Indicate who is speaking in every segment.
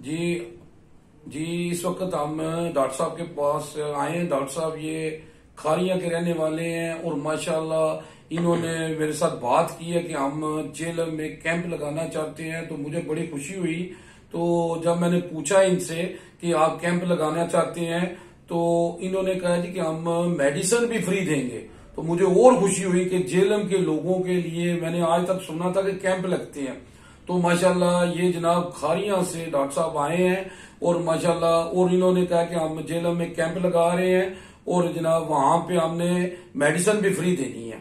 Speaker 1: जी जी, इस वक्त हम डॉक्टर साहब के पास आए हैं। डॉक्टर साहब ये खारियां के रहने वाले हैं और माशाल्लाह इन्होंने मेरे साथ बात की है कि हम जेल में कैंप लगाना चाहते हैं। तो मुझे बड़ी खुशी हुई। तो जब मैंने पूछा इनसे कि आप कैंप लगाना चाहते हैं तो इन्होंने कहा जी कि हम मेडिसिन भी फ्री देंगे। तो मुझे और खुशी हुई कि जेलम के लोगों के लिए मैंने आज तक सुना था कि कैंप लगते हैं। तो माशाल्लाह ये जनाब खारियां से डॉक्टर साहब आए हैं और माशाल्लाह और इन्होंने कहा कि हम जेलम में कैंप लगा रहे हैं और जनाब वहां पे हमने मेडिसिन भी फ्री देनी है।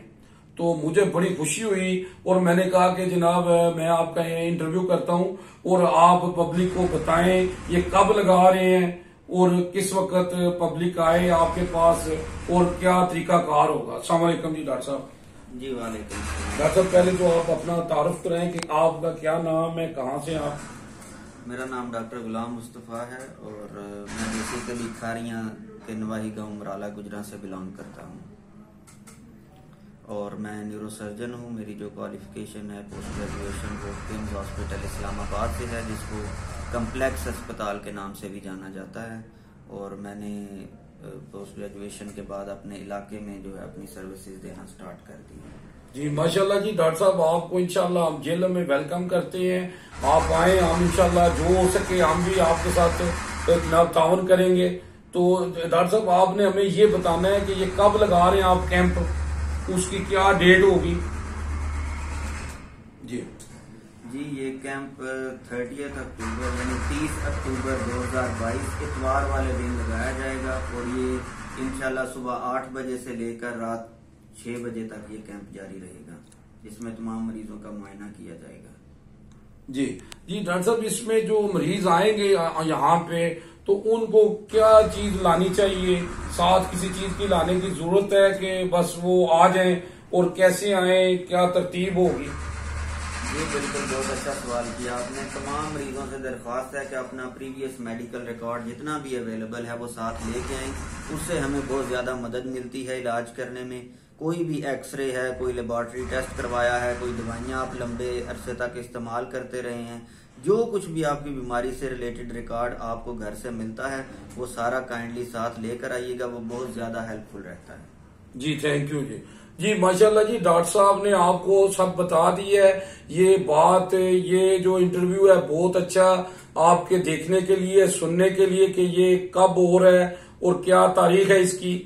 Speaker 1: तो मुझे बड़ी खुशी हुई और मैंने कहा कि जनाब मैं आपका ये इंटरव्यू करता हूं और आप पब्लिक को बताएं ये कब लगा रहे हैं और किस वक्त पब्लिक आए आपके पास और क्या तरीकाकार होगा। अस्सलाम वालेकुम जी डॉक्टर साहब।
Speaker 2: जी वालेकुम।
Speaker 1: डॉक्टर साहब पहले तो आप अपना तारुफ कराएं कि आपका क्या नाम है, कहाँ से आप?
Speaker 2: मेरा नाम डॉक्टर गुलाम मुस्तफ़ा है और मैं बेसिकली खारियां के नवाही गांव मराला गुजरा से बिलोंग करता हूं और मैं न्यूरोसर्जन हूं। मेरी जो क्वालिफिकेशन है पोस्ट ग्रेजुएशन वो किंग्स हॉस्पिटल इस्लामाबाद से है, जिसको कम्प्लेक्स अस्पताल के नाम से भी जाना जाता है। और मैंने पोस्ट ग्रेजुएशन के बाद अपने इलाके में जो है अपनी सर्विसेज देना स्टार्ट कर दी है।
Speaker 1: जी माशाल्लाह जी डॉक्टर साहब आपको इंशाल्लाह हम जेल में वेलकम करते हैं। आप आए, हम इंशाल्लाह जो हो सके हम भी आपके साथ जनाब ताउन करेंगे। तो डॉक्टर साहब आपने हमें ये बताना है कि ये कब लगा रहे हैं आप कैंप, उसकी क्या डेट होगी? जी
Speaker 2: जी ये कैंप 30 अक्टूबर यानी 30 अक्टूबर 2022 इतवार वाले दिन लगाया जाएगा और ये इंशाल्लाह सुबह 8 बजे से लेकर रात 6 बजे तक ये कैंप जारी रहेगा, जिसमें तमाम मरीजों का मुआयना किया जाएगा।
Speaker 1: जी जी डॉक्टर साहब, इसमें जो मरीज आएंगे यहाँ पे तो उनको क्या चीज लानी चाहिए? साथ किसी चीज की लाने की जरूरत है कि बस वो आ जाएं? और कैसे आए, क्या तरतीब होगी?
Speaker 2: जी बिल्कुल, बहुत अच्छा सवाल किया आपने। तमाम मरीजों से दरख्वास्त है कि अपना प्रीवियस मेडिकल रिकॉर्ड जितना भी अवेलेबल है वो साथ लेके आएं। उससे हमें बहुत ज्यादा मदद मिलती है इलाज करने में। कोई भी एक्सरे है, कोई लेबॉर्ट्री टेस्ट करवाया है, कोई दवाइयां आप लंबे अरसे तक इस्तेमाल करते रहे हैं, जो कुछ भी आपकी बीमारी से रिलेटेड रिकॉर्ड आपको घर से मिलता है वो सारा काइंडली साथ लेकर आइएगा, वो बहुत ज्यादा हेल्पफुल रहता है।
Speaker 1: जी थैंक यू जी। जी माशाल्लाह जी डॉक्टर साहब ने आपको सब बता दी है। ये बात, ये जो इंटरव्यू है बहुत अच्छा आपके देखने के लिए, सुनने के लिए कि ये कब हो रहा है और क्या तारीख है इसकी।